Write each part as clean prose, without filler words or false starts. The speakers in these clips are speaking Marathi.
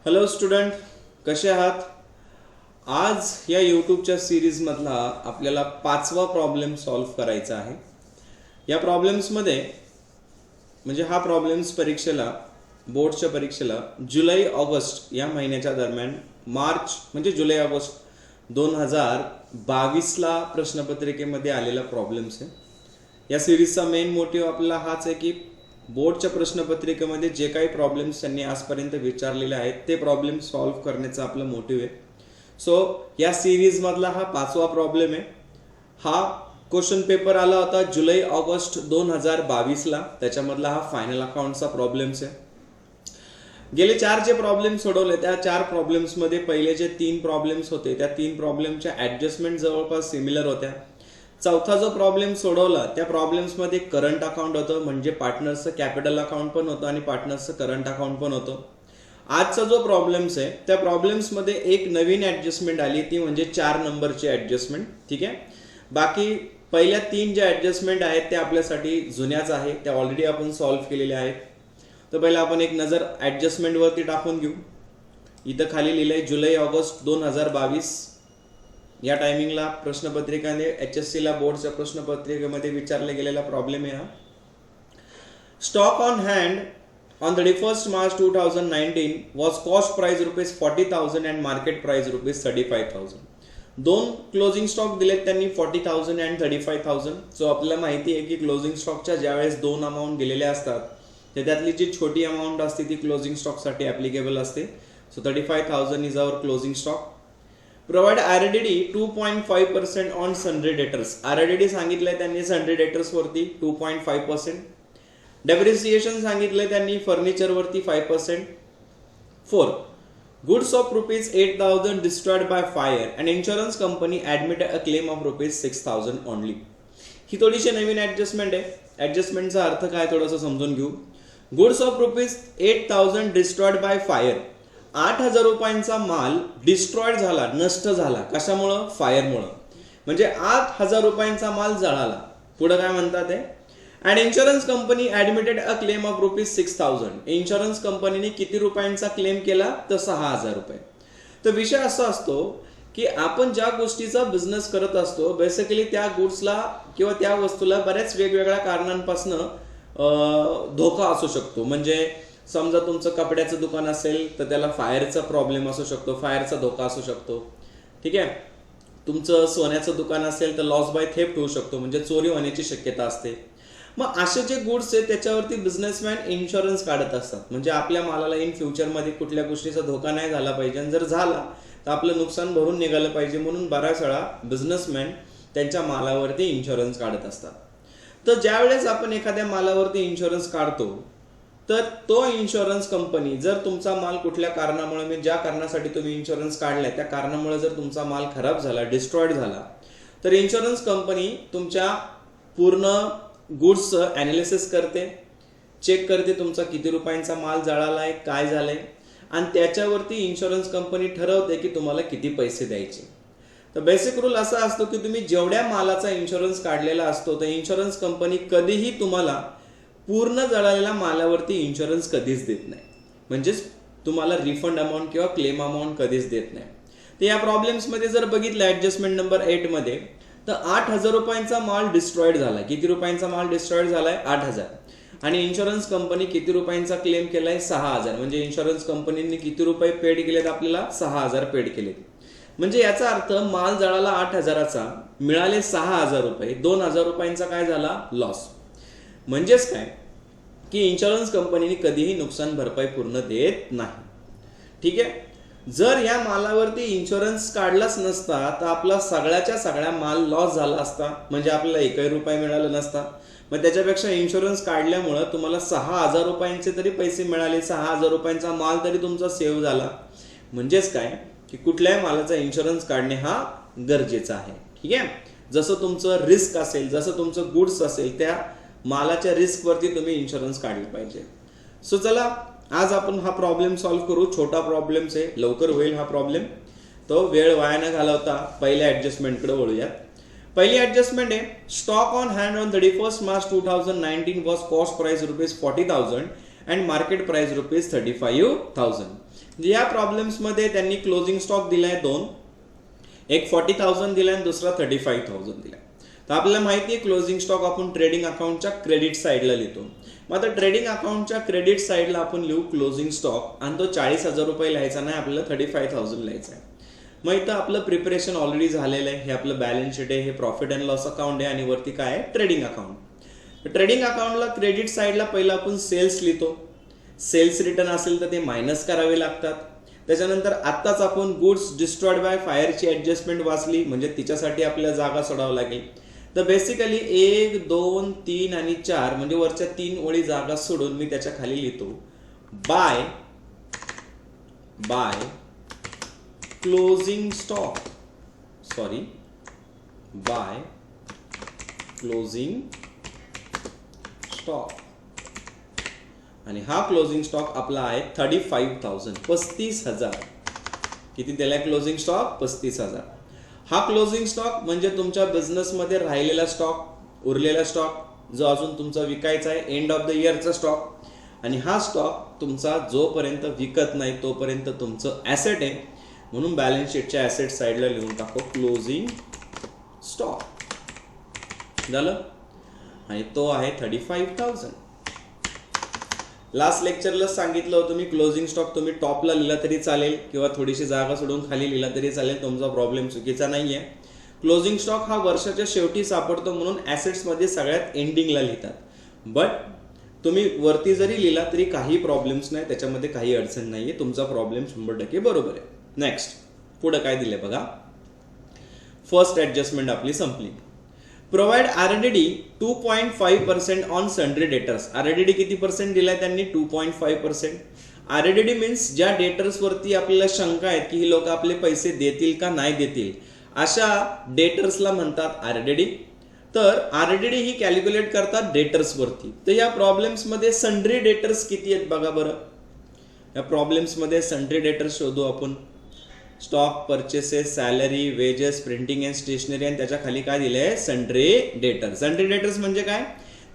हॅलो स्टुडंट, कसे आहात? आज या यूट्यूबच्या सिरीजमधला आपल्याला 5वा प्रॉब्लेम सॉल्व्ह करायचा आहे. या प्रॉब्लेम्समध्ये म्हणजे हा प्रॉब्लेम्स परीक्षेला बोर्डच्या परीक्षेला जुलै ऑगस्ट या महिन्याच्या दरम्यान मार्च म्हणजे जुलै ऑगस्ट 2022ला प्रश्नपत्रिकेमध्ये आलेला प्रॉब्लेम्स आहे. या सिरीजचा मेन मोटिव्ह आपल्याला हाच आहे की बोर्डच्या प्रश्नपत्रिकेमध्ये जे काही प्रॉब्लेम्स त्यांनी आजपर्यंत विचारलेले आहेत ते प्रॉब्लेम सॉल्व्ह करण्याचा आपला मोटिव्ह आहे. सो या सिरीजमधला हा 5वा प्रॉब्लेम आहे. हा क्वेश्चन पेपर आला होता जुलै ऑगस्ट 2022ला. त्याच्यामधला हा फायनल अकाउंटचा प्रॉब्लेम्स आहे. गेले 4 जे प्रॉब्लेम सोडवले त्या 4 प्रॉब्लेम्समध्ये पहिले जे 3 प्रॉब्लेम्स होते त्या 3 प्रॉब्लेमच्या ॲडजस्टमेंट जवळपास सिमिलर होत्या. चौथा जो प्रॉब्लेम सोडवला त्या प्रॉब्लेम्समध्ये करंट अकाउंट होतं, म्हणजे पार्टनर्सचं कॅपिटल अकाउंट पण होतं आणि पार्टनर्सचं करंट अकाउंट पण होतं. आजचा जो प्रॉब्लेम्स आहे त्या प्रॉब्लेम्समध्ये एक नवीन ॲडजस्टमेंट आली, ती म्हणजे 4 नंबरची ॲडजस्टमेंट. ठीक आहे. बाकी पहिल्या 3 ज्या ॲडजस्टमेंट आहेत त्या आपल्यासाठी जुन्याच आहे, त्या ऑलरेडी आपण सॉल्व्ह केलेल्या आहेत. तर पहिला आपण एक नजर ॲडजस्टमेंटवरती टाकून घेऊ. इथं खाली लिहिलं आहे जुलै ऑगस्ट 2022. या टायमिंगला प्रश्नपत्रिकाने HSCला बोर्डच्या प्रश्नपत्रिकेमध्ये विचारले गेलेला प्रॉब्लेम आहे हा. Stock on hand on 31st March 2019 was cost price ₹40,000 and market price ₹35,000. 2 closing stock दिलेत त्यांनी 40,000 अँड 35,000. सो आपल्याला माहिती आहे की क्लोजिंग स्टॉकच्या ज्यावेळेस 2 अमाऊंट दिलेले असतात तर त्यातली जी छोटी अमाऊंट असते ती क्लोजिंग स्टॉकसाठी ॲप्लिकेबल असते. So 35,000 is our closing stock. Provide RDD 2.5% on sundry debtors. RDD सांगितलंय त्यांनी सन्ड्री डेटर्स वरती 2.5%. डेप्रिसिएशन सांगितलंय त्यांनी फर्निचर वरती 5%. 4. Goods of ₹8,000 destroyed by fire and insurance company admitted a claim of ₹6,000 only. ही थोडीशी नवीन ॲडजस्टमेंट आहे. ॲडजस्टमेंटचा अर्थ काय थोडंसं समजून घेऊ. Goods of ₹8,000 destroyed by fire. 8,000 रुपयांचा माल डिस्ट्रॉयड झाला, नष्ट झाला. कशामुळं? फायरमुळं. म्हणजे 8,000 रुपयांचा माल जळाला. पुढे काय म्हणतात ते? And insurance company admitted a claim of ₹6,000. Insurance कंपनीने किती रुपयांचा क्लेम केला? तर 6,000 रुपये. तर विषय असा असतो की आपण ज्या गोष्टीचा बिझनेस करत असतो बेसिकली त्या गुड्सला किंवा त्या वस्तूला बऱ्याच वेगवेगळ्या कारणांपासून धोका असू शकतो. म्हणजे समजा तुमचं कपड्याचं दुकान असेल तर त्याला फायरचा प्रॉब्लेम असू शकतो, फायरचा धोका असू शकतो. ठीक आहे. तुमचं सोन्याचं दुकान असेल तर लॉस बाय थेफ्ट होऊ शकतो, म्हणजे चोरी होण्याची शक्यता असते. मग असे जे गुड्स आहेत त्याच्यावरती बिझनेसमॅन इन्शुरन्स काढत असतात, म्हणजे आपल्या मालाला इन फ्युचरमध्ये कुठल्या गोष्टीचा धोका नाही झाला पाहिजे आणि जर झाला तर आपलं नुकसान भरून निघालं पाहिजे म्हणून बऱ्याच वेळा बिझनेसमॅन त्यांच्या मालावरती इन्शुरन्स काढत असतात. तर ज्यावेळेस आपण एखाद्या मालावरती इन्शुरन्स काढतो तर तो इन्शुरन्स कंपनी जर तुमचा माल कुठल्या कारणामुळे म्हणजे ज्या कारणासाठी तुम्ही इन्शुरन्स काढलाय त्या कारणामुळे जर तुमचा माल खराब झाला, डिस्ट्रॉयड झाला, तर इन्शुरन्स कंपनी तुमच्या पूर्ण गुड्सचं ॲनालिसिस करते, चेक करते तुमचा किती रुपयांचा माल जळालाय, काय झालंय, आणि त्याच्यावरती इन्शुरन्स कंपनी ठरवते की तुम्हाला किती पैसे द्यायचे. तर बेसिक रूल असा असतो की तुम्ही जेवढ्या मालाचा इन्शुरन्स काढलेला असतो तर इन्शुरन्स कंपनी कधीही तुम्हाला पूर्ण जळालेल्या मालावरती इन्शुरन्स कधीच देत नाही, म्हणजेच तुम्हाला रिफंड अमाऊंट किंवा क्लेम अमाऊंट कधीच देत नाही. तर या प्रॉब्लेम्समध्ये जर बघितलं ॲडजस्टमेंट नंबर 8 मध्ये तर 8,000 रुपयांचा माल डिस्ट्रॉयड झाला. किती रुपयांचा माल डिस्ट्रॉयड झालाय? 8,000. आणि इन्शुरन्स कंपनी किती रुपयांचा क्लेम केलाय? 6,000. म्हणजे इन्शुरन्स कंपनीने किती रुपये पेड केलेत आपल्याला? 6,000 पेड केलेत. म्हणजे याचा अर्थ माल जळाला 8,000चा, मिळाले 6,000 रुपये, 2,000 रुपयांचा काय झाला? लॉस. म्हणजेच काय की इन्शुरन्स कंपनीने कधीही नुकसान भरपाई पूर्ण देत नाही. ठीक आहे. जर या मालावरती इन्शुरन्स काढलाच नसता तर आपला सगळ्याच्या सगळ्या माल लॉस झाला असता, म्हणजे आपल्याला 1 रुपया मिळाला नसता. मग त्याच्यापेक्षा इन्शुरन्स काढल्यामुळं तुम्हाला 6,000 रुपयांचे तरी पैसे मिळाले, 6,000 रुपयांचा माल तरी तुमचा सेव्ह झाला. म्हणजेच काय की कुठल्याही मालाचा इन्शुरन्स काढणे हा गरजेचा आहे. ठीक आहे. जसं तुमचं रिस्क असेल, जसं तुमचं गुड्स असेल, त्या मालाच्या रिस्कवरती तुम्ही इन्शुरन्स काढले पाहिजे. सो चला आज आपण हा प्रॉब्लेम सॉल्व्ह करू. छोटा प्रॉब्लेम्स आहे, लवकर होईल हा प्रॉब्लेम. तो वेळ वाया न घालवता पहिल्या ॲडजस्टमेंटकडे वळूयात. पहिली ॲडजस्टमेंट आहे stock on hand on 31st March 2019 was cost price ₹40,000 and market price ₹35,000. म्हणजे या प्रॉब्लेम्समध्ये त्यांनी क्लोजिंग स्टॉक दिलाय 2, एक 40,000 दिलाय आणि दुसरा 35,000 दिलाय. तर आपल्याला माहिती आहे क्लोजिंग स्टॉक आपण ट्रेडिंग अकाउंटच्या क्रेडिट साईडला लिहितो. मग आता ट्रेडिंग अकाउंटच्या क्रेडिट साईडला आपण लिहू क्लोजिंग स्टॉक आणि तो 40,000 रुपये लिहायचा नाही, आपल्याला 35,000 लिहायचा आहे. मग इथं आपलं प्रिपरेशन ऑलरेडी झालेलं आहे. हे आपलं बॅलन्स शीट आहे, हे प्रॉफिट अँड लॉस अकाउंट आहे आणि वरती काय आहे ट्रेडिंग अकाउंट. ट्रेडिंग अकाउंटला क्रेडिट साईडला पहिला आपण सेल्स लिहितो. सेल्स रिटर्न असेल तर ते मायनस करावे लागतात. त्याच्यानंतर आत्ताच आपण गुड्स डिस्ट्रॉयड बाय फायरची ऍडजस्टमेंट वाचली, म्हणजे तिच्यासाठी आपल्याला जागा सोडावं लागेल. तर बेसिकली 1, 2, 3 आणि 4 म्हणजे वरच्या 3 ओळी जागा सोडून मी त्याच्या खाली लिहितो by closing stock, bye closing stock. आणि हा क्लोजिंग स्टॉक आपला आहे 35,000, 35,000. किती दिलाय क्लोजिंग स्टॉक? 35,000. हा क्लोजिंग स्टॉक म्हणजे तुमच्या बिझनेसमध्ये राहिलेला स्टॉक, उरलेला स्टॉक जो अजून तुमचा विकायचा आहे, एंड ऑफ द इयरचा स्टॉक. आणि हा स्टॉक तुमचा जोपर्यंत विकत नाही तोपर्यंत तुमचं ॲसेट आहे, म्हणून बॅलन्स शीटच्या ॲसेट साईडला लिहून टाको क्लोजिंग स्टॉक. झालं? आणि तो आहे 35,000. लास्ट लेक्चरला सांगितलं होतं मी क्लोजिंग स्टॉक तुम्ही टॉपला लिहिला तरी चालेल किंवा थोडीशी जागा सोडून खाली लिहिला तरी चालेल, तुमचा प्रॉब्लेम चुकीचा नाहीये. क्लोजिंग स्टॉक हा वर्षाच्या शेवटी सापडतो म्हणून ॲसेट्समध्ये सगळ्यात एंडिंगला लिहितात. बट तुम्ही वरती जरी लिहिला तरी काही प्रॉब्लेम्स नाही, त्याच्यामध्ये काही अडचण नाहीये, तुमचा प्रॉब्लेम 100% बरोबर आहे. नेक्स्ट पुढे काय दिले बघा. फर्स्ट ऍडजस्टमेंट आपली संपली. Provide RDD 2.5% on sundry debtors. RDD किती पर्सेंट दिलाय त्यांनी? 2.5%. RDD मीन्स ज्या डेटर्स वरती आपल्याला शंका आहेत की ही लोक आपले पैसे देतील का नाही देतील, अशा डेटर्सला म्हणतात RDD. तर RDD ही कॅल्क्युलेट करतात डेटर्स वरती. तर या प्रॉब्लेम्स मध्ये सन्ड्री डेटर्स किती आहेत बघा बरं. या प्रॉब्लेम्स मध्ये सन्ड्री डेटर्स शोधू आपण. Stock, purchases, salary, wages, printing and stationery आणि त्याच्या खाली काय दिलंय? Sundry debtors. सन्ड्री डेटर्स म्हणजे काय?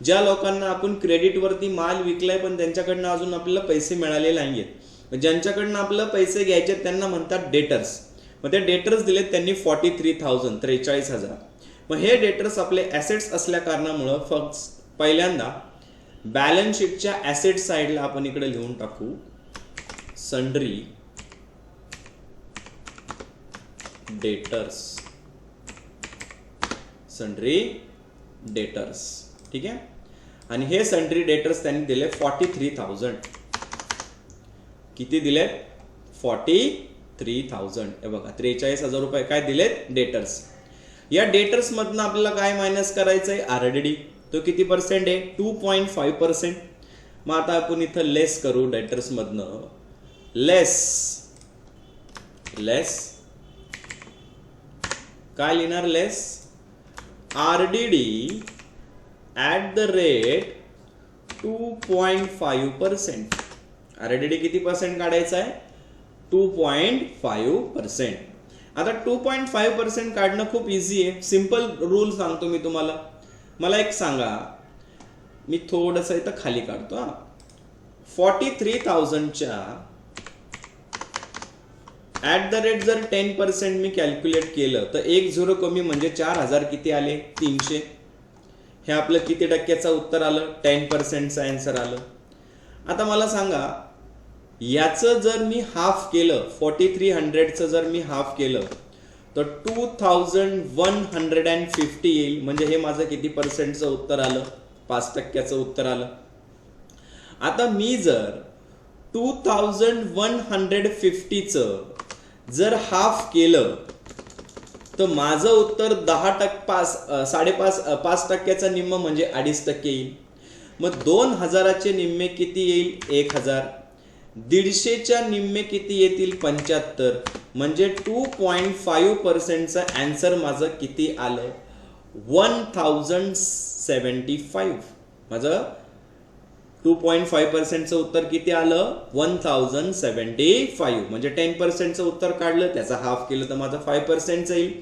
ज्या लोकांना आपण क्रेडिटवरती माल विकलाय पण त्यांच्याकडनं अजून आपल्याला पैसे मिळाले नाहीयेत, ज्यांच्याकडनं आपल्याला पैसे घ्यायचे त्यांना म्हणतात डेटर्स. मग ते डेटर्स दिलेत त्यांनी 43,000, 43,000. मग हे डेटर्स आपले ॲसेट्स असल्या कारणामुळं फक्त पहिल्यांदा बॅलन्स शीटच्या ॲसेट साईडला आपण इकडे लिहून टाकू सन्ड्री डेटर्स. सन्ड्री डेटर्स, ठीक आहे. आणि हे सन्ड्री डेटर्स त्यांनी दिले 43,000. किती दिलेत? 43,000. हे बघा 43,000 रुपये काय दिलेत? डेटर्स. या डेटर्स मधनं आपल्याला काय मायनस करायचं आहे? RDD. तो किती पर्सेंट आहे? 2.5%. मग आता आपण इथं लेस करू डेटर्स मधनं. लेस काय लिहिणार? लेस RDD at the rate 2.5%. RDD किती पर्सेंट काढायचा आहे? 2.5%. आता 2.5% काढणं खूप इझी आहे. सिंपल रूल सांगतो मी तुम्हाला. मला एक सांगा, मी थोडंसं इथं खाली काढतो. 43,000च्या ॲट द रेट जर 10% मी कॅल्क्युलेट केलं तर 1 0 कमी म्हणजे 4,000 किती आले? 300. हे आपलं किती टक्क्याचं उत्तर आलं? 10%चं आन्सर आलं. आता मला सांगा, याचं जर मी हाफ केलं, 4300चं जर मी हाफ केलं तर 2150 येईल. म्हणजे हे माझं किती पर्सेंटचं उत्तर आलं? 5% उत्तर आलं. आता मी जर 2150चं जर हाफ केलं तर माझं उत्तर 5.5% निम्म म्हणजे 2.5% येईल. मग 2000चे निम्मे किती येईल? 1000. 150च्या निम्मे किती येतील? 75. म्हणजे 2.5%चं आन्सर माझं किती आलं? 1075. माझं 2.5%चं उत्तर किती आलं? 1075. म्हणजे 10%चं उत्तर काढलं, त्याचा हाफ केलं तर माझं 5% येईल.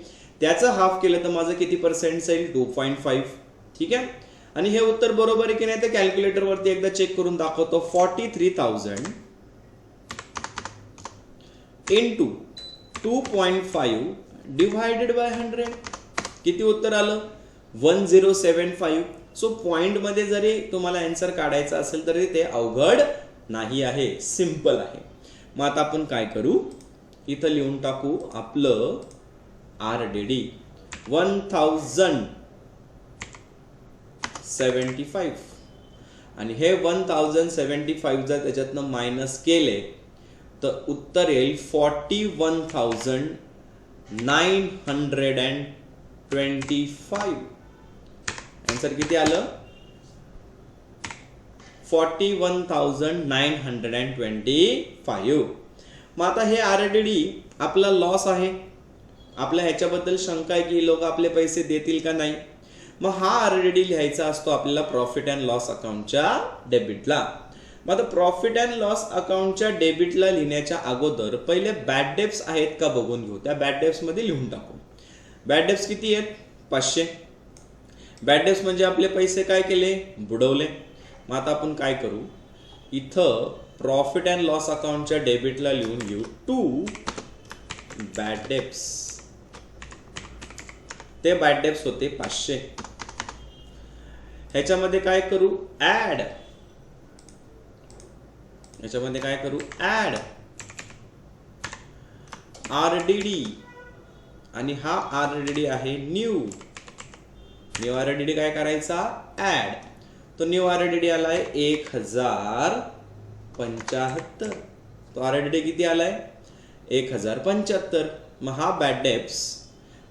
त्याचं हाफ केलं तर माझं किती पर्सेंटचं येईल? 2.5. ठीक आहे. आणि हे उत्तर बरोबर आहे की नाही ते कॅल्क्युलेटर वरती एकदा चेक करून दाखवतो. 43,000 इंटू 2.5 डिवायडेड बाय 100 किती उत्तर आलं? 1075. सो पॉइंट मध्ये जरी तुम्हाला आन्सर काढायचा असेल तरी ते अवघड नाही आहे, सिंपल आहे. मग आता आपण काय करू, इथं लिहून टाकू आपलं RDD 1075 आणि हे 1075 जर त्याच्यातनं मायनस केले तर उत्तर येईल 41,925. आन्सर किती आलं? 41,925. मग आता हे RDD आपला लॉस आहे. आपल्या ह्याच्याबद्दल शंका आहे की लोक आपले पैसे देतील का नाही. मग हा RDD लिहायचा असतो आपल्याला प्रॉफिट अँड लॉस अकाउंटच्या डेबिटला. मग आता प्रॉफिट अँड लॉस अकाउंटच्या डेबिटला लिहिण्याच्या अगोदर पहिले बॅड डेब्ट्स आहेत का बघून घेऊ. त्या बॅड डेब्ट्स मध्ये लिहून टाकू. बॅड डेब्ट्स किती आहेत? 500. बॅड डेब्ट्स म्हणजे आपले पैसे काय केले? बुडवले. मग आता आपण काय करू, इथं प्रॉफिट अँड लॉस अकाउंटच्या डेबिटला लिहून घेऊ 2 बॅड डेब्ट्स. ते बॅड डेब्ट्स होते 500. ह्याच्यामध्ये काय करू? ऍड. याच्यामध्ये काय करू? ऍड RDD आणि हा RDD आहे न्यू RDD काय करायचा? ऍड. तो न्यू RDD आलाय 1075. तो RDD किती आलाय? 1075. मग हा बॅड डेब्ट्स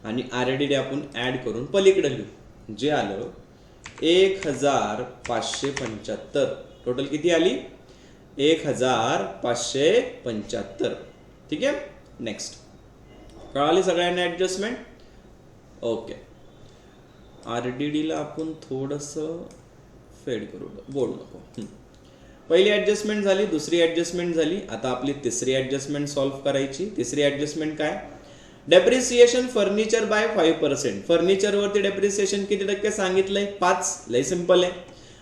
आणि RDD आपण ऍड करून पलीकडे लिहू. जे आलं 1575. टोटल किती आली? 1575. ठीक आहे. नेक्स्ट. कळाली सगळ्यांना ऍडजस्टमेंट? ओके. RDD ला आपण थोडस फेड करू, बोलू नको. पहिली ऍडजस्टमेंट झाली, दुसरी ऍडजस्टमेंट झाली. आता आपली तिसरी ऍडजस्टमेंट सॉल्व्ह करायची. तिसरी ऍडजस्टमेंट काय? Depreciation furniture by 5%. फर्निचर वरती डेप्रिसिएशन किती टक्के सांगितलंय? 5. लय सिंपल आहे.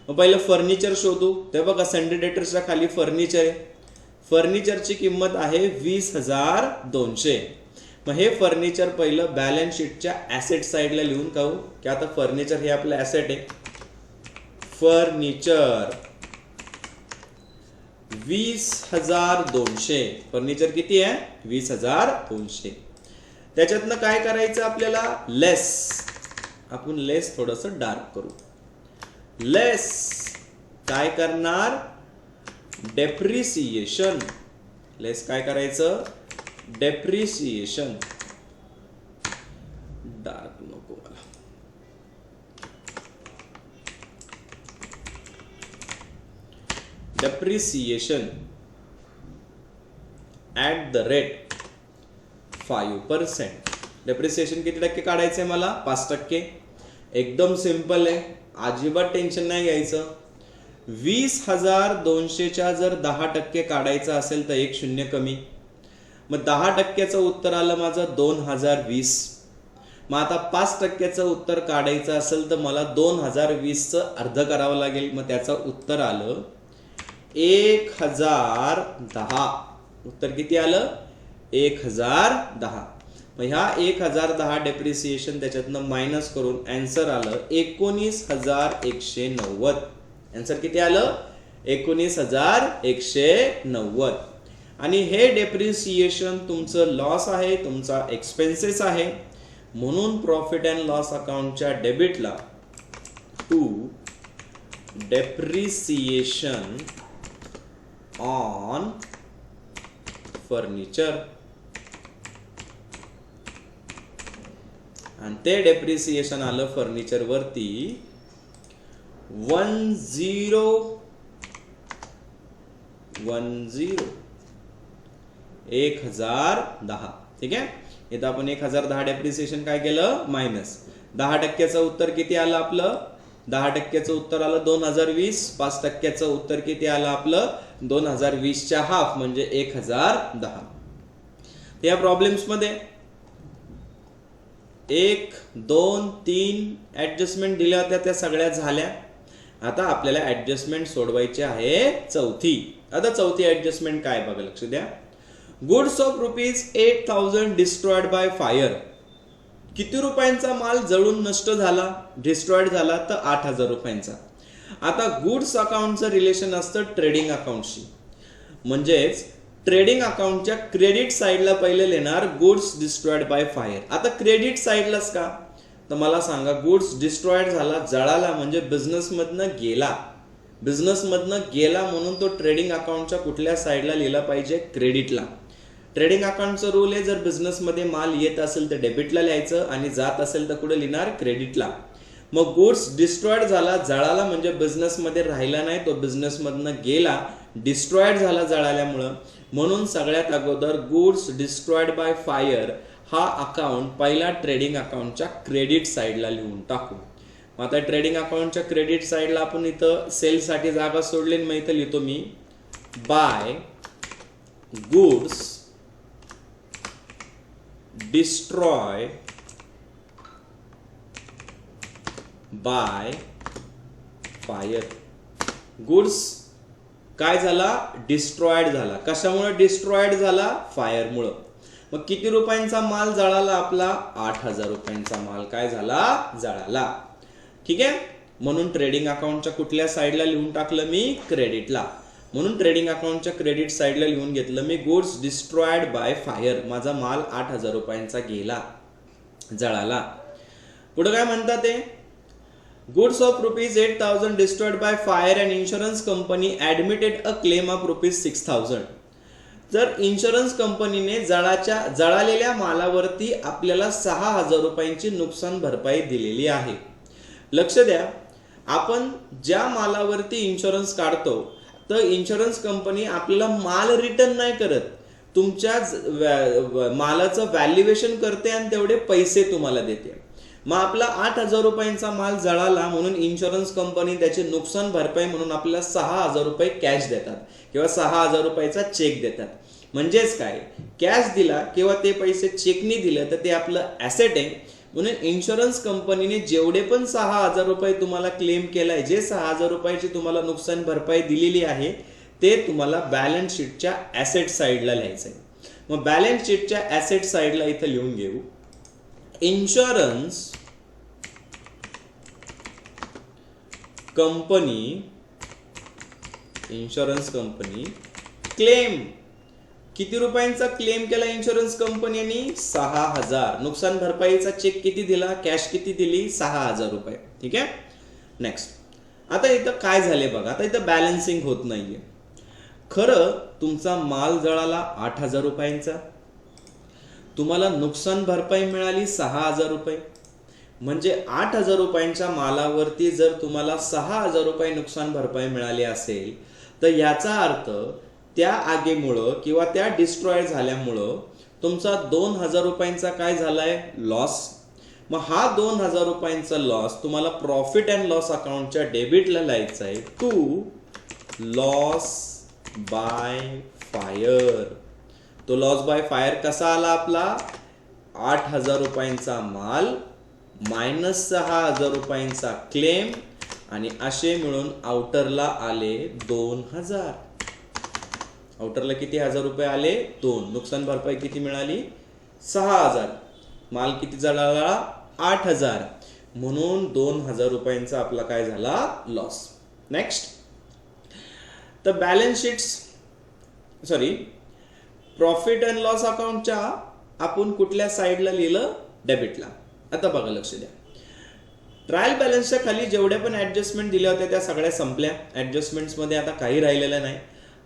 मग पहिलं फर्निचर शोधू. ते बघा संडे डेटर्सच्या खाली फर्निचर आहे. फर्निचरची किंमत आहे 20,200. मग हे फर्निचर पहिलं बॅलन्स शीटच्या ऍसेट साइडला लिहून काढू की आता फर्निचर हे आपलं ऍसेट आहे. फर्निचर 20,200. फर्निचर किती आहे? 20,200. त्याच्यातनं काय करायचं आपल्याला? लेस. आपण लेस थोडस डार्क करू. लेस काय करणार? डेप्रिसिएशन. लेस काय करायचं? डेप्रिसिएशन. डार्क नको मला. Depreciation at the rate 5%. Depreciation किती टक्के काढायचंय मला? 5%. एकदम सिंपल आहे, अजिबात टेन्शन नाही घ्यायचं. 20,200च्या जर 10% काढायचं असेल तर एक शून्य कमी. मग 10%चं उत्तर आलं माझं 2020. मग आता 5%चं उत्तर काढायचं असेल तर मला 2020चं अर्ध करावं लागेल. मग त्याचं उत्तर आलं 1010. उत्तर किती आलं? 1010. मग ह्या 1010 डेप्रिसिएशन त्याच्यातनं मायनस करून आन्सर आलं 19,190. आन्सर किती आलं? 19,190. आणि हे डेप्रिसिएशन तुमचं लॉस आहे, तुमचा एक्सपेन्सेस आहे. म्हणून प्रॉफिट अँड लॉस अकाउंटच्या डेबिटला 2 डेप्रिसिएशन ऑन फर्निचर. आणि ते डेप्रिसिएशन आलं फर्निचर वरती 1010. ठीक आहे. इथं आपण 1010 डेप्रिसिएशन काय केलं? मायनस. 10%चं उत्तर किती आलं आपलं? 10%चं उत्तर आलं 2020. 5%चं उत्तर किती आलं आपलं? 2020च्या हाफ म्हणजे 1010. या प्रॉब्लेम्स मध्ये 1, 2, 3 ऍडजस्टमेंट दिल्या होत्या, त्या सगळ्या झाल्या. आता आपल्याला ऍडजस्टमेंट सोडवायची आहे चौथी. आता चौथी ऍडजस्टमेंट काय बघा, लक्ष द्या. Goods of ₹8,000 destroyed by fire. किती रुपयांचा माल जळून नष्ट झाला, डिस्ट्रॉयड झाला? तर 8,000 रुपयांचा. आता गुड्स अकाउंटचं रिलेशन असतं ट्रेडिंग अकाउंटशी, म्हणजेच ट्रेडिंग अकाउंटच्या क्रेडिट साईडला पहिले लिहिणार गुड्स डिस्ट्रॉयड बाय फायर. आता क्रेडिट साईडलाच का, तर मला सांगा, गुड्स डिस्ट्रॉयड झाला, जळाला म्हणजे बिझनेसमधनं गेला. बिझनेसमधनं गेला म्हणून तो ट्रेडिंग अकाउंटच्या कुठल्या साईडला लिहिला पाहिजे? क्रेडिटला. ट्रेडिंग अकाउंटचा रूल आहे, जर बिझनेसमध्ये माल येत असेल तर डेबिटला लिहायचं आणि जात असेल तर कुठे लिहिणार? क्रेडिटला. मग गुड्स डिस्ट्रॉयड झाला, जळाला म्हणजे बिझनेसमध्ये राहिला नाही, तो बिझनेसमधनं गेला, डिस्ट्रॉयड झाला जळाल्यामुळं. म्हणून सगळ्यात अगोदर गुड्स डिस्ट्रॉयड बाय फायर हा अकाउंट पहिला ट्रेडिंग अकाउंटच्या क्रेडिट साईडला लिहून टाकू. मग आता ट्रेडिंग अकाउंटच्या क्रेडिट साईडला आपण इथं सेलसाठी जागा सोडली, मग इथं लिहितो मी by goods destroy by fire. Goods काय झाला? डिस्ट्रॉयड झाला. कशामुळे डिस्ट्रॉयड झाला? फायरमुळं. मग किती रुपयांचा माल जळाला आपला? 8,000 रुपयांचा माल काय झाला? जळाला. ठीक आहे. म्हणून ट्रेडिंग अकाउंटच्या कुठल्या साईडला लिहून टाकलं मी? क्रेडिटला. म्हणून ट्रेडिंग अकाउंटच्या क्रेडिट साईडला लिहून घेतलं मी गुड्स डिस्ट्रॉयड बाय फायर. माझा माल 8,000 रुपयांचा गेला, जळाला. पुढे काय म्हणतात ते? Goods of ₹8,000 destroyed by fire and insurance company admitted a claim of ₹6,000. जर इन्शुरन्स कंपनीने जळालेल्या मालावरती आपल्याला 6,000 रुपयांची नुकसान भरपाई दिलेली आहे. लक्ष द्या, आपण ज्या मालावरती इन्शुरन्स काढतो तर इन्शुरन्स कंपनी आपल्याला माल रिटर्न नाही करत, तुमच्या मालाचं व्हॅल्युएशन करते आणि तेवढे पैसे तुम्हाला देते. मग आपला 8,000 रुपयांचा माल जळाला म्हणून इन्शुरन्स कंपनी त्याचे नुकसान भरपाई म्हणून आपल्याला 6,000 रुपये कॅश देतात किंवा 6,000 रुपयाचा चेक देतात. म्हणजेच काय, कॅश दिला किंवा ते पैसे चेकनी दिलं तर ते आपलं ॲसेट आहे. म्हणून इन्शुरन्स कंपनीने जेवढे पण 6,000 रुपये तुम्हाला क्लेम केलाय, जे 6,000 रुपयाची तुम्हाला नुकसान भरपाई दिलेली आहे, ते तुम्हाला बॅलन्स शीटच्या ॲसेट साईडला लिहायचं आहे. मग बॅलन्स शीटच्या ॲसेट साईडला इथं लिहून घेऊ इन्शुरन्स कंपनी क्लेम. किती रुपयांचा क्लेम केला इन्शुरन्स कंपनीने? 6,000. नुकसान भरपाईचा चेक किती दिला? कॅश किती दिली? 6,000 रुपये. ठीक आहे. नेक्स्ट. आता इथं काय झाले बघा, आता इथं बॅलन्सिंग होत नाहीये. खरं तुमचा माल जळाला 8,000 रुपयांचा, तुम्हाला नुकसान भरपाई मिळाली 6,000 रुपये. म्हणजे 8,000 रुपयांच्या मालावरती जर तुम्हाला 6,000 रुपये नुकसान भरपाई मिळाली असेल तर याचा अर्थ त्या आगीमुळं किंवा त्या डिस्ट्रॉय झाल्यामुळं तुमचा 2,000 रुपयांचा काय झालाय? लॉस. मग हा 2,000 रुपयांचा लॉस तुम्हाला प्रॉफिट अँड लॉस अकाउंटच्या डेबिटला लिहायचा आहे टू लॉस बाय फायर. तो लॉस बाय फायर कसा आला आपला? 8,000 रुपयांचा माल मायनस 6,000 रुपयांचा क्लेम आणि असे मिळून आउटरला आले 2,000. आउटरला किती हजार रुपये आले? 2. नुकसान भरपाई किती मिळाली? 6,000. माल किती जळाला? 8,000. म्हणून 2,000 रुपयांचा आपला काय झाला? लॉस. नेक्स्ट. तर balance sheets profit and loss अकाउंटच्या आपण कुठल्या साईडला लिहिलं? डेबिटला. आता बघा, लक्ष द्या, ट्रायल बॅलन्सच्या खाली जेवढ्या पण ऍडजस्टमेंट दिल्या होत्या त्या सगळ्या संपल्या. ऍडजस्टमेंट्समध्ये आता काही राहिलेलं नाही.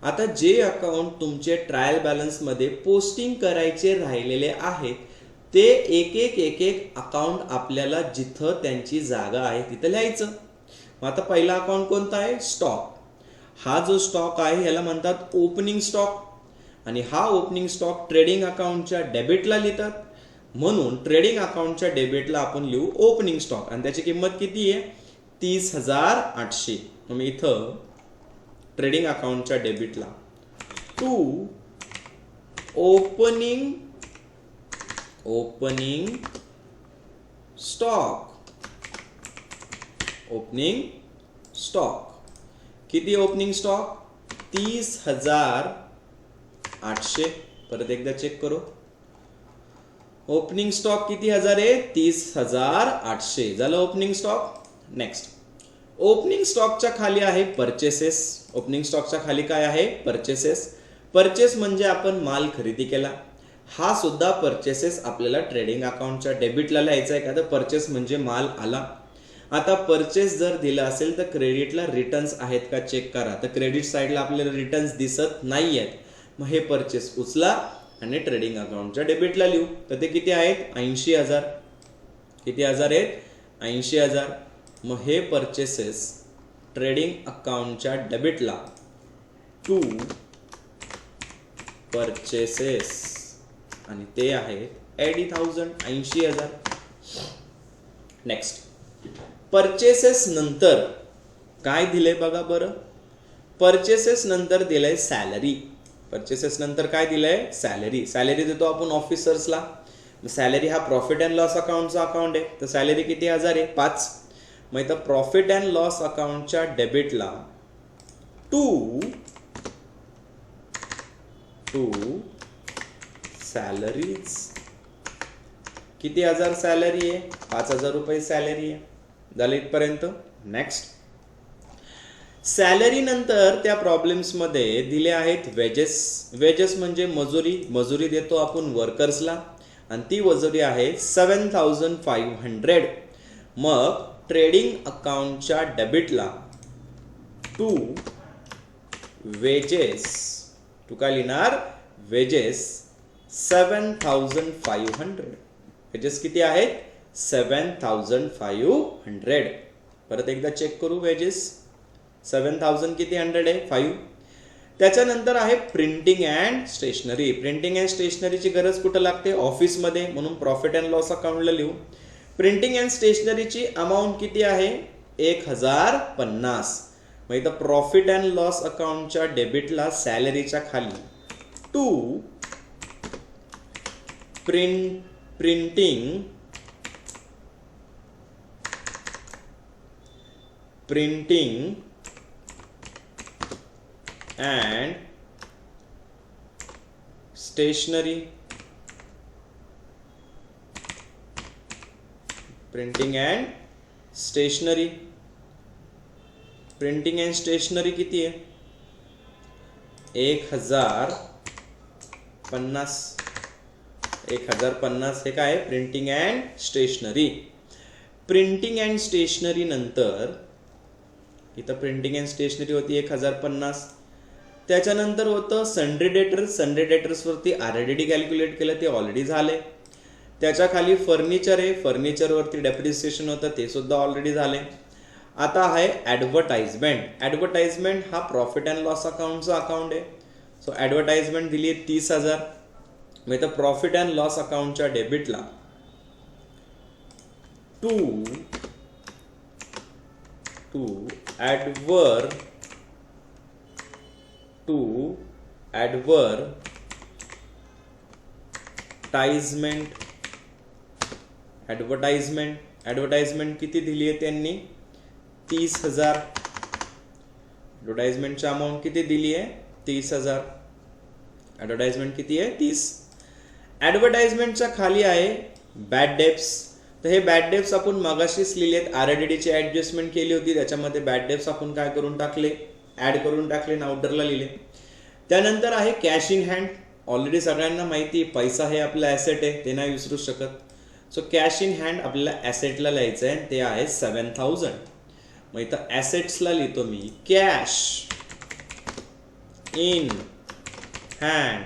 आता जे अकाउंट तुमचे ट्रायल बॅलन्समध्ये पोस्टिंग करायचे राहिलेले आहेत ते एक अकाउंट आपल्याला जिथं त्यांची जागा आहे तिथं लिहायचं. मग आता पहिला अकाउंट कोणता आहे? स्टॉक. हा जो स्टॉक आहे ह्याला म्हणतात ओपनिंग स्टॉक आणि हा ओपनिंग स्टॉक ट्रेडिंग अकाउंटच्या डेबिटला लिहितात. म्हणून ट्रेडिंग अकाउंटच्या डेबिटला आपण लिहू ओपनिंग स्टॉक आणि त्याची किंमत किती आहे? 30,800. मग इथं ट्रेडिंग अकाउंटच्या डेबिटला टू ओपनिंग स्टॉक. किती ओपनिंग स्टॉक? 30,800. परत एकदा चेक करू. ओपनिंग स्टॉक किती हजार आहे? 30,800 झालं ओपनिंग स्टॉक. नेक्स्ट, ओपनिंग स्टॉकच्या खाली आहे परचेसेस. ओपनिंग स्टॉकच्या खाली काय आहे? परचेसेस. परचेस म्हणजे आपण माल खरेदी केला. हा सुद्धा परचेसेस आपल्याला ट्रेडिंग अकाउंटच्या डेबिटला लिहायचा आहे का? तर परचेस म्हणजे माल आला. आता परचेस जर दिला असेल तर क्रेडिटला रिटर्न्स आहेत का चेक करा. तर क्रेडिट साईडला आपल्याला रिटर्न्स दिसत नाही आहेत. मग हे परचेस उचला आणि ट्रेडिंग अकाउंटच्या डेबिटला लिहू. तर ते किती आहेत? 80,000. किती हजार आहेत? 80,000. मग हे परचेसेस ट्रेडिंग अकाउंटच्या डेबिटला टू परचेसेस आणि ते आहेत 80,000. 80,000. नेक्स्ट, परचेसेस नंतर काय दिले बघा बरं. परचेसेस नंतर दिलंय सॅलरी. परचेसेस नंतर काय दिलंय? सॅलरी. सॅलरी देतो आपण ऑफिसर्सला. सॅलरी हा प्रॉफिट अँड लॉस अकाउंटचा अकाउंट आहे. तर सॅलरी किती हजार आहे? 5. मग इथं प्रॉफिट अँड लॉस अकाउंटच्या डेबिटला टू सॅलरीज. किती हजार सॅलरी आहे? 5,000 रुपये सॅलरी आहे. झालं इथपर्यंत. नेक्स्ट, सॅलरी नंतर त्या प्रॉब्लेम्स मध्ये दिले आहेत वेजेस. वेजेस म्हणजे मजुरी. मजुरी देतो आपण वर्कर्सला आणि ती मजुरी आहे 7,500. मग ट्रेडिंग अकाउंटच्या डेबिटला टू वेजेस. तू काय लिहिणार? वेजेस 7,500. वेजेस किती आहेत? 7,500. परत एकदा चेक करू. वेजेस 7,000 किती 100 आहे? 5. त्याच्यानंतर आहे printing and stationery. Printing and स्टेशनरीची गरज कुठं लागते? ऑफिसमध्ये. म्हणून प्रॉफिट अँड लॉस अकाउंटला लिहू. प्रिंटिंग अँड स्टेशनरीची अमाऊंट किती आहे? 1,050. मग इथं प्रॉफिट अँड लॉस अकाउंटच्या डेबिटला सॅलरीच्या खाली to printing and stationery. Printing and stationery. Printing and stationery किती आहे? 1,050. 1,050 हे काय? Printing and stationery. Printing and stationery नंतर इथं प्रिंटिंग अँड स्टेशनरी होती 1,050. त्याच्यानंतर होतं सन्ड्री डेटर्स. सन्ड्री डेटर्स वरती RDD कॅल्क्युलेट केलं, ते ऑलरेडी झाले. त्याच्या खाली फर्निचर आहे. फर्निचरवरती डेप्रिसिएशन होतं, ते सुद्धा ऑलरेडी झाले. आता आहे ॲडव्हर्टाइजमेंट. ॲडव्हर्टाइजमेंट हा प्रॉफिट अँड लॉस अकाउंटचा अकाउंट आहे. सो ॲडव्हर्टाइजमेंट दिली आहे 30,000. मग इथं प्रॉफिट अँड लॉस अकाउंटच्या डेबिटला टू ॲडव्हर्टाइजमेंट किती दिली आहे त्यांनी? 30,000. ॲडव्हर्टाइजमेंटची अमाऊंट किती दिली आहे? 30,000. ॲडव्हर्टाइजमेंट किती आहे? 30. ॲडव्हर्टाइजमेंटच्या खाली आहे बॅड डेप्स. तर हे बॅड डेप्स आपण मगाशीच लिहिले आहेत. RDDची ॲडजस्टमेंट केली होती, त्याच्यामध्ये बॅड डेप्स आपण काय करून टाकले? ॲड करून टाकले, नाउटरला लिहिले. त्यानंतर आहे कॅश इन हँड. ऑलरेडी सगळ्यांना माहिती पैसा हे आपलं ॲसेट आहे, ते नाही विसरू शकत. सो कॅश इन हँड आपल्याला ॲसेटला लिहायचं आहे, ते आहे 7,000. मग इथं ॲसेट्सला लिहितो मी cash in hand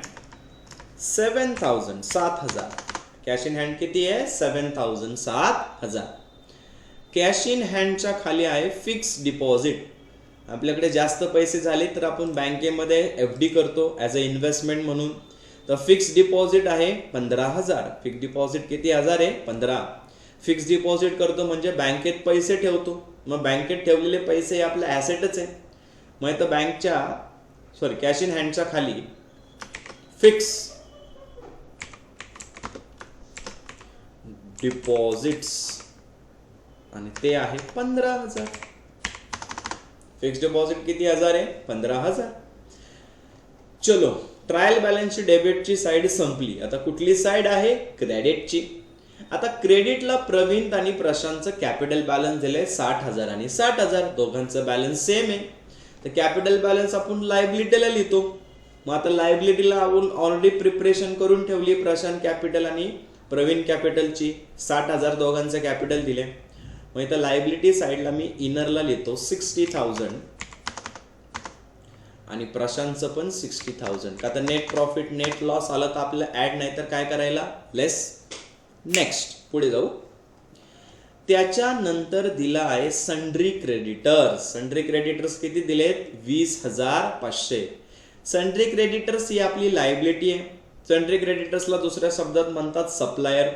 7,000. 7,000. Cash in hand किती आहे? 7,000. 7,000. कॅश इन हँडच्या खाली आहे फिक्स डिपॉझिट. आपल्याकडे जास्त पैसे झाले तर आपण बँकेमध्ये FD करतो ॲज अ इन्व्हेस्टमेंट म्हणून. तर फिक्स डिपॉझिट आहे 15,000. फिक्स डिपॉझिट किती हजार आहे? 15. फिक्स डिपॉझिट करतो म्हणजे बँकेत पैसे ठेवतो. मग बँकेत ठेवलेले पैसे आपले ॲसेटच आहे. मग इथं कॅश इन हँडच्या खाली फिक्स डिपॉझिट्स आणि ते आहे 15,000. फिक्स्ड डिपॉझिट किती हजार आहे? 15,000. चलो, ट्रायल बॅलन्सची डेबिटची साईड संपली. आता कुठली साईड आहे? क्रेडिटची. आता क्रेडिटला प्रवीण आणि प्रशांतचं कॅपिटल बॅलन्स दिलंय 60,000 आणि 60,000. दोघांचं बॅलन्स सेम आहे. तर कॅपिटल बॅलन्स आपण लायबिलिटीला लिहितो. मग आता लायबिलिटीला आपण ऑलरेडी प्रिपरेशन करून ठेवली, प्रशांत कॅपिटल आणि प्रवीण कॅपिटलची. 60,000 दोघांचं कॅपिटल दिले. मग इथं लायबिलिटी साईडला मी इनरला लिहितो 60,000 आणि प्रशांतचं पण 60,000. का तर नेट प्रॉफिट नेट लॉस आलं तर आपल्याला ऍड नाही तर काय करायला? लेस. नेक्स्ट पुढे जाऊ. त्याच्यानंतर दिला आहे सन्ड्री क्रेडिटर्स. सन्ड्री क्रेडिटर्स किती दिलेत? 20,500. सन्ड्री क्रेडिटर्स ही आपली लायबिलिटी आहे. सन्ड्री क्रेडिटर्सला दुसऱ्या शब्दात म्हणतात सप्लायर.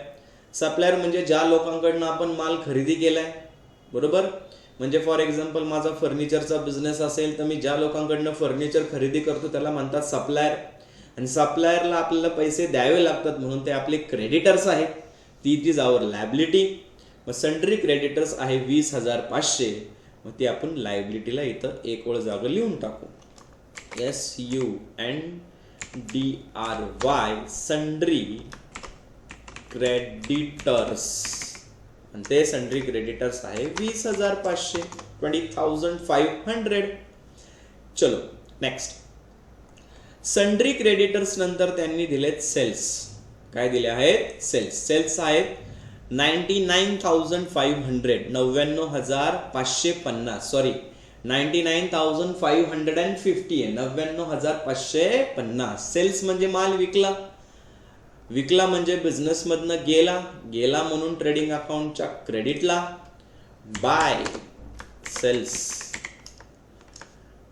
सप्लायर म्हणजे ज्या लोकांकडनं आपण माल खरेदी केलाय, बरोबर. म्हणजे फॉर एक्झाम्पल माझा फर्निचरचा बिझनेस असेल तर मी ज्या लोकांकडनं फर्निचर खरेदी करतो त्याला म्हणतात सप्लायर. आणि सप्लायरला आपल्याला पैसे द्यावे लागतात म्हणून ते आपले क्रेडिटर्स आहेत. ती इज आवर लायबिलिटी. मग सन्ड्री क्रेडिटर्स आहे 20,500. मग ती आपण लायबिलिटीला इथं एक ओळ जागा लिहून टाकू. SUNDRY sundry creditors. आणि ते सन्ड्री क्रेडिटर्स आहे 20,500. 20,500. चलो नेक्स्ट. सन्ड्री क्रेडिटर्स नंतर त्यांनी दिलेत सेल्स. काय दिले आहेत? सेल्स. सेल्स आहेत 99,500. 99,550. सॉरी, 99,550 आहे. 99,550. सेल्स म्हणजे माल विकला. विकला म्हणजे बिझनेस मधनं गेला म्हणून ट्रेडिंग अकाउंटच्या क्रेडिटला. By sales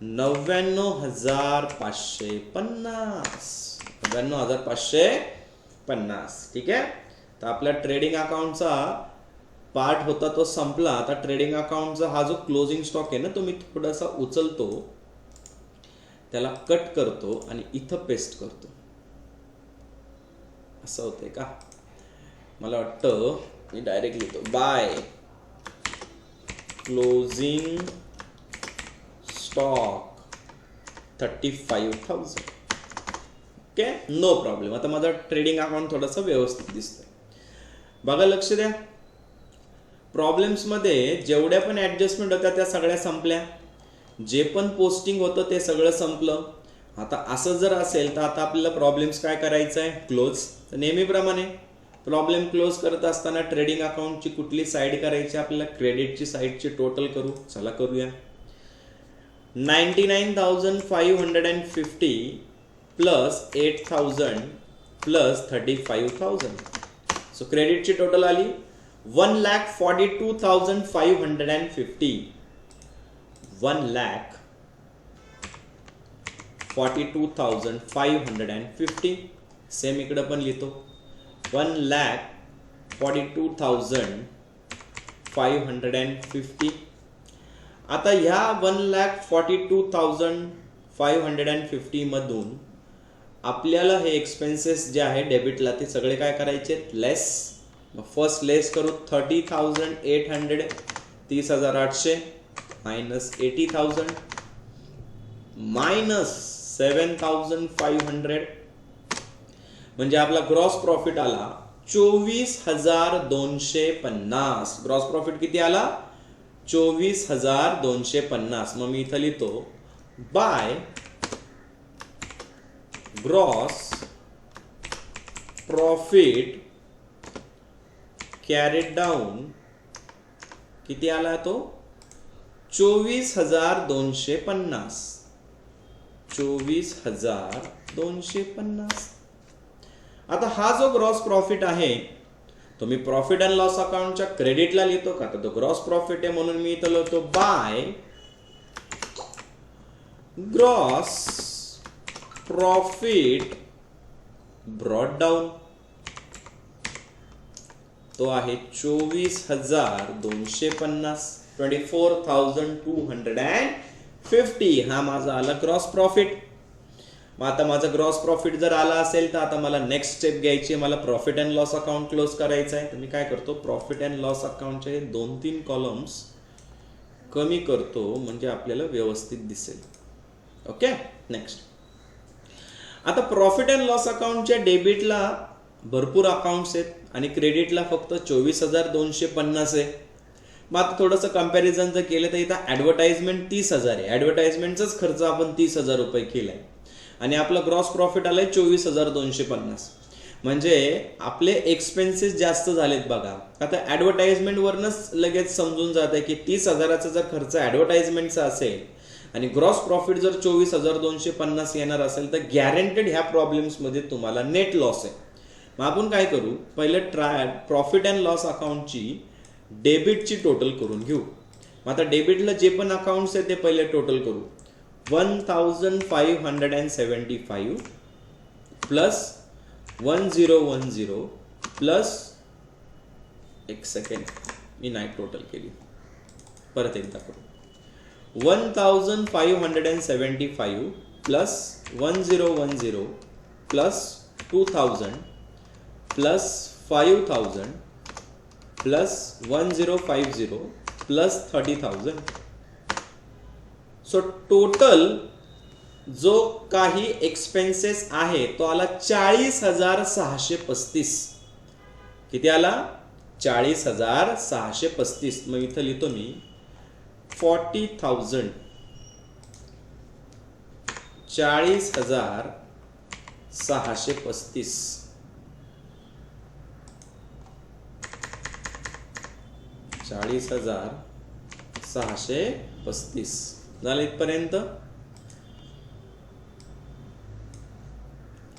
99,550. 99,550. ठीक आहे. तर आपल्या ट्रेडिंग अकाउंटचा पार्ट होता तो संपला. आता ट्रेडिंग अकाउंटचा हा जो क्लोजिंग स्टॉक आहे ना, तो मी थोडासा उचलतो, त्याला कट करतो आणि इथं पेस्ट करतो. असं होतंय का? मला वाटतं मी डायरेक्ट लिहितो by closing stock 35,000. Okay, no problem. आता माझा ट्रेडिंग अकाउंट थोडासा व्यवस्थित दिसतोय. बघा, लक्ष द्या. प्रॉब्लेम्स मध्ये जेवढ्या पण ऍडजस्टमेंट होत्या त्या सगळ्या संपल्या. जे पण पोस्टिंग होतं ते सगळं संपलं. आता असं जर असेल तर आता आपल्याला प्रॉब्लेम्स काय करायचं आहे? क्लोज. तर नेहमीप्रमाणे प्रॉब्लेम क्लोज करत असताना ट्रेडिंग अकाउंटची कुठली साईड करायची? आपल्याला क्रेडिटची साईडची टोटल करू. चला करूया. 99,550 प्लस 8,000 प्लस 35,000. सो क्रेडिटची टोटल आली 1,42,550. 1,42,550. सेम इकडे पण लिहितो 1,42,550. आता ह्या 1,42,550 मधून आपल्याला हे एक्सपेन्सेस जे आहे डेबिटला ते सगळे काय करायचे? लेस. फर्स्ट लेस करू 30,800. 30,800 मायनस 80,000 मायनस 7,500. म्हणजे आपला ग्रॉस प्रॉफिट आला 24,250. ग्रॉस प्रॉफिट किती आला? 24,250. मग मी इथं लिहितो by gross profit carried down. किती आला तो? 24,250. 24,250. आता हा जो ग्रॉस प्रॉफिट आहे तो मी प्रॉफिट अँड लॉस अकाउंटच्या क्रेडिटला लिहितो का? तर तो ग्रॉस प्रॉफिट आहे म्हणून मी इथं लिहितो by gross profit brought down. तो आहे 24,250. 24,250. हा माझा आला ग्रॉस प्रॉफिट. मग आता माझा ग्रॉस प्रॉफिट जर आला असेल तर आता मला नेक्स्ट स्टेप घ्यायची. मला profit and loss account close करायचं आहे. तर मी काय करतो? प्रॉफिट अँड लॉस अकाउंटचे 2-3 कॉलम्स कमी करतो म्हणजे आपल्याला व्यवस्थित दिसेल. Okay, next. आता प्रॉफिट अँड लॉस अकाउंटच्या डेबिटला भरपूर अकाउंट्स आहेत आणि क्रेडिटला फक्त 24,250 आहे. मग आता थोडंसं कंपॅरिझन जर केलं तर इथं ॲडव्हर्टाइजमेंट 30,000 आहे. ॲडव्हर्टाइजमेंटचाच खर्च आपण 30,000 रुपये केला आहे आणि आपलं ग्रॉस प्रॉफिट आलं आहे 24,250. म्हणजे आपले एक्सपेन्सेस जास्त झालेत बघा. आता ॲडव्हर्टाइजमेंटवरनंच लगेच समजून जात आहे की 30,000चा जर खर्च ॲडव्हर्टाइजमेंटचा असेल आणि ग्रॉस प्रॉफिट जर 24,250 येणार असेल तर गॅरंटेड ह्या प्रॉब्लेम्समध्ये तुम्हाला नेट लॉस आहे. मग आपण काय करू, पहिले प्रॉफिट अँड लॉस अकाउंटची डेबिटची टोटल करून घेऊ. मग आता डेबिटला जे पण अकाउंट्स आहेत ते पहिले टोटल करू. 1,575 प्लस 1010 प्लस, एक सेकंड मी नाही टोटल केली, परत एकदा करू. 1,575 plus 1010 plus 2,000 plus 5,000 plus 1050 plus 30,000. So total जो काही एक्सपेन्सेस आहे तो आला 40,635. किती आला? 40,635. मग इथं लिहितो मी 40,000. 40,635. 40,635 झालं इथपर्यंत.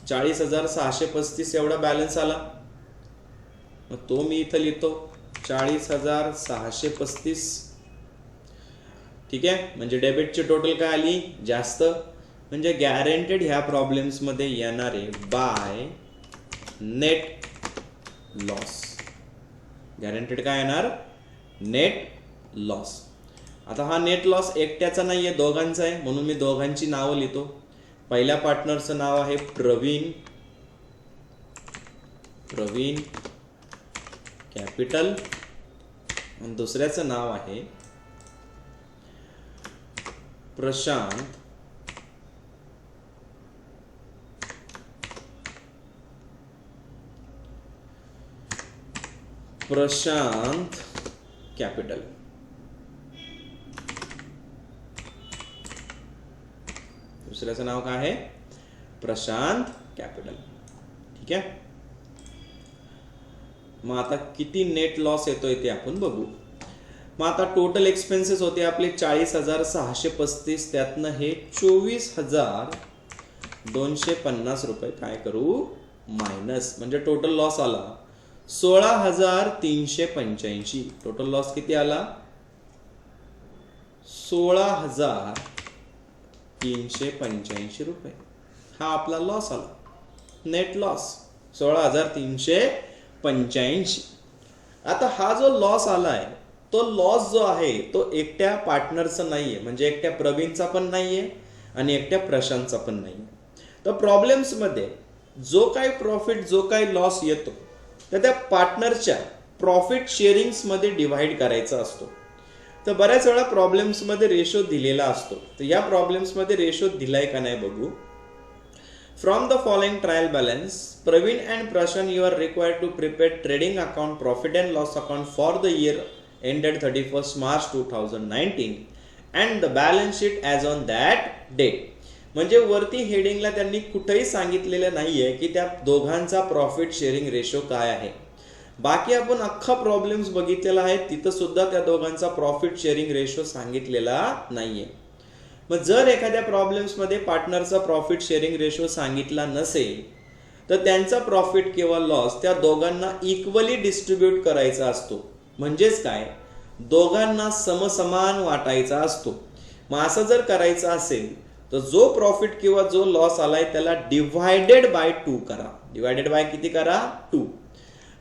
40,635 एवढा बॅलन्स आला. मग तो मी इथं लिहितो 40,635. ठीक आहे, म्हणजे डेबिटची टोटल काय आली? जास्त. म्हणजे गॅरंटेड ह्या प्रॉब्लेम्समध्ये येणारे बाय नेट लॉस. गॅरंटेड काय येणार? Net loss. आता हा नेट लॉस एकट्याचा नाही आहे, दोघांचा आहे. म्हणून मी दोघांची नावं लिहितो. पहिल्या पार्टनरचं नाव आहे प्रवीण कॅपिटल आणि दुसऱ्याचं नाव आहे प्रशांत कॅपिटल. दुसऱ्याचं नाव काय आहे? प्रशांत कॅपिटल. ठीक आहे. मग आता किती नेट लॉस येतोय ते आपण बघू. मग आता टोटल एक्सपेन्सेस होते आपले 40,635. त्यातनं हे 24,250 रुपये काय करू? मायनस. म्हणजे टोटल लॉस आला 16,385. टोटल लॉस किती आला? 16,385 रुपये. हा आपला लॉस आला, नेट लॉस 16,385. आता हा जो लॉस आलाय तो लॉस जो आहे तो एकट्या पार्टनरचा नाहीये, म्हणजे एकट्या प्रवीणचा पण नाहीये आणि एकट्या प्रशांतचा पण नाहीये. तर प्रॉब्लेम्समध्ये जो काही प्रॉफिट जो काही लॉस येतो तर त्या पार्टनरच्या प्रॉफिट शेअरिंग्समध्ये डिव्हाइड करायचा असतो. तर बऱ्याच वेळा प्रॉब्लेम्समध्ये रेशो दिलेला असतो. तर या प्रॉब्लेम्समध्ये रेशो दिलाय का नाही बघू. From the following trial balance, Praveen and Prashant you are required to prepare trading account, profit and loss account for the year ended 31st March 2019 and the balance sheet as on that date. म्हणजे वरती हेडिंगला त्यांनी कुठेही सांगितलेलं नाहीये की त्या दोघांचा प्रॉफिट शेअरिंग रेशो काय आहे. बाकी आपण अख्खा प्रॉब्लेम्स बघितलेला आहे, तिथं सुद्धा त्या दोघांचा प्रॉफिट शेअरिंग रेशो सांगितलेला नाहीये. मग जर एखाद्या प्रॉब्लेम्समध्ये पार्टनरचा प्रॉफिट शेअरिंग रेशो सांगितला नसेल तर त्यांचा प्रॉफिट किंवा लॉस त्या दोघांना इक्वली डिस्ट्रीब्यूट करायचा असतो. म्हणजेच काय, दोघांना समसमान वाटायचा असतो. मग असं जर करायचं असेल तर जो प्रॉफिट किंवा जो लॉस आलाय त्याला डिवायडेड बाय 2 करा. डिवायडेड बाय किती करा? 2.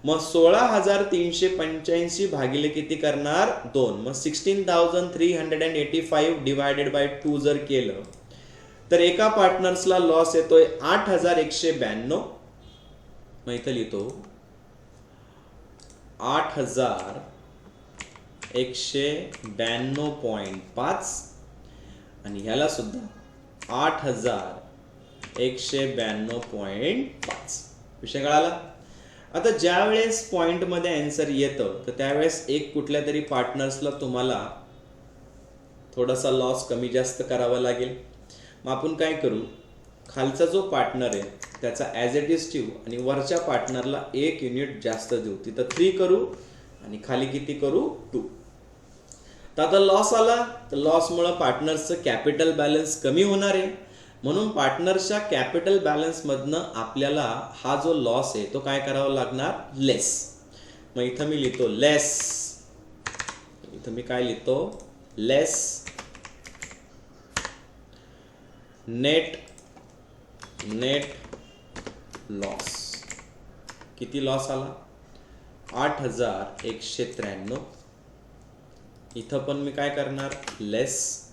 मग 16,385 भागिले किती करणार? 2. मग 16,385 डिवायडेड बाय 2 जर केलं तर एका पार्टनर्सला लॉस येतोय 8,192. मग इथं लिहितो 8,192 192.5 आणि ह्याला सुद्धा 8192.5. विषय कळाला. आता ज्या वेळेस पॉइंट मध्ये आन्सर येतं तर त्यावेळेस एक कुठल्या तरी पार्टनर्सला तुम्हाला थोडासा लॉस कमी जास्त करावा लागेल. मग आपण काय करू, खालचा जो पार्टनर आहे त्याचा ॲज इट इज ठेवू आणि वरच्या पार्टनरला 1 युनिट जास्त देऊ. तिथं 3 करू आणि खाली किती करू, 2. तर आता लॉस आला तर लॉसमुळे पार्टनर्सचं कॅपिटल बॅलन्स कमी होणार आहे. म्हणून पार्टनरच्या कॅपिटल बॅलन्समधनं आपल्याला हा जो लॉस आहे तो काय करावा लागणार, लेस. मग इथं मी लिहितो लेस, इथं मी काय लिहितो, लेस नेट लॉस. किती लॉस आला, 8193. इथं पण मी काय करणार, लेस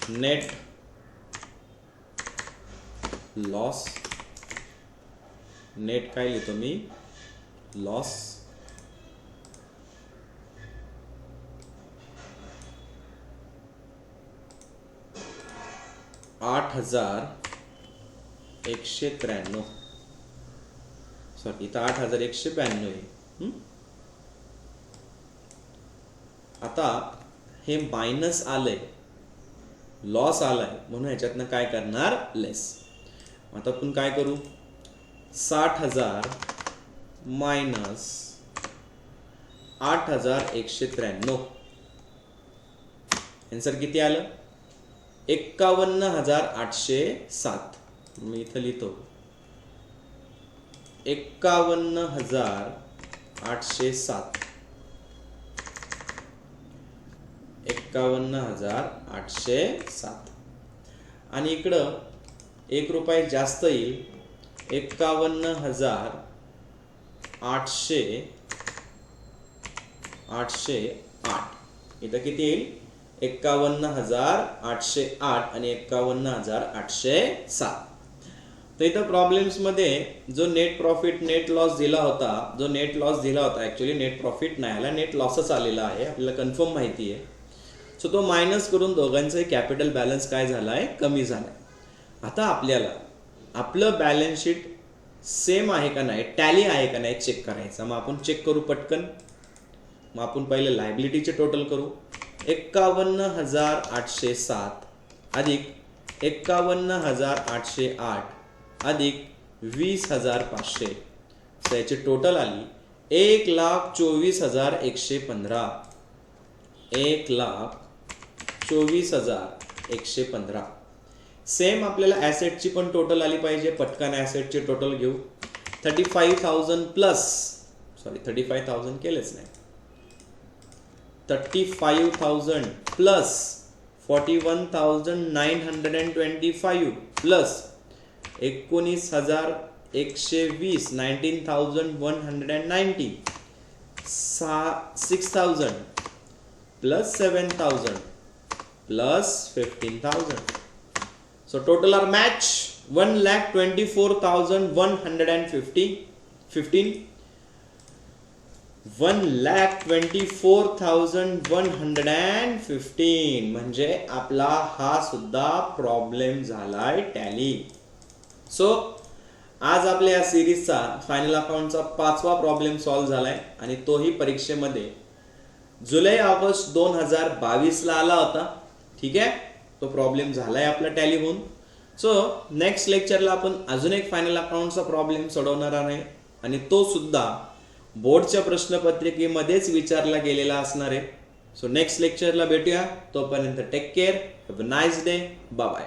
नेट लॉस. नेट काय लिहितो मी, लॉस. $8193. सॉरी, इथं 8192 आहे. आता हे मायनस आलंय, लॉस आलाय, म्हणून ह्याच्यातनं काय करणार, लेस. आता आपण काय करू, 60,000 मायनस 8193. आन्सर किती आलं, 51,807. मी इथं लिहितो 51,807. 51,807 आणि इकडं 1 रुपये जास्त येईल, 51,808. इथं किती येईल, 51,808 आणि 51,807. तर इथं प्रॉब्लेम्स मध्ये जो नेट प्रॉफिट नेट लॉस दिला होता, जो नेट लॉस दिला होता, ऍक्च्युली नेट प्रॉफिट नाही आला, नेट लॉसच आलेला आहे, आपल्याला कन्फर्म माहिती आहे. सो तो मायनस करून दोघांचाही कॅपिटल बॅलन्स काय झालाय, कमी झालाय. आता आपल्याला आपलं बॅलन्स शीट सेम आहे का नाही, टॅली आहे का नाही चेक करायचं. मग आपण चेक करू पटकन. मग आपण पहिले लायबिलिटीचे टोटल करू. 51,807 अधिक 51,808 अधिक 20,500. त्याची टोटल आली 1,24,115. 1,24,115. सेम आपल्याला ॲसेटची पण टोटल आली पाहिजे. पटकन ॲसेटची टोटल घेऊ. 35,000 प्लस, सॉरी 35,000 केलेच नाही, 35,000 plus 41,925 plus 19,120, 19,190, 6,000 plus 7,000 plus 15,000. So total are match 1,24,115. 1,24,115 म्हणजे आपला हा सुद्धा प्रॉब्लेम झालाय टॅली. सो आज आपल्या या सिरीजचा फायनल अकाउंटचा 5वा प्रॉब्लेम सॉल्व्ह झालाय आणि तोही परीक्षेमध्ये जुलै ऑगस्ट 2022 ला आला होता. ठीक आहे, तो प्रॉब्लेम झालाय आपला टॅली होऊन. सो नेक्स्ट लेक्चरला आपण अजून एक फायनल अकाउंटचा प्रॉब्लेम सोडवणार आहे आणि तो सुद्धा बोर्डच्या प्रश्नपत्रिकेमध्येच विचारला गेलेला असणार आहे. सो नेक्स्ट लेक्चरला भेटूया. तोपर्यंत take care, have a nice day, bye bye.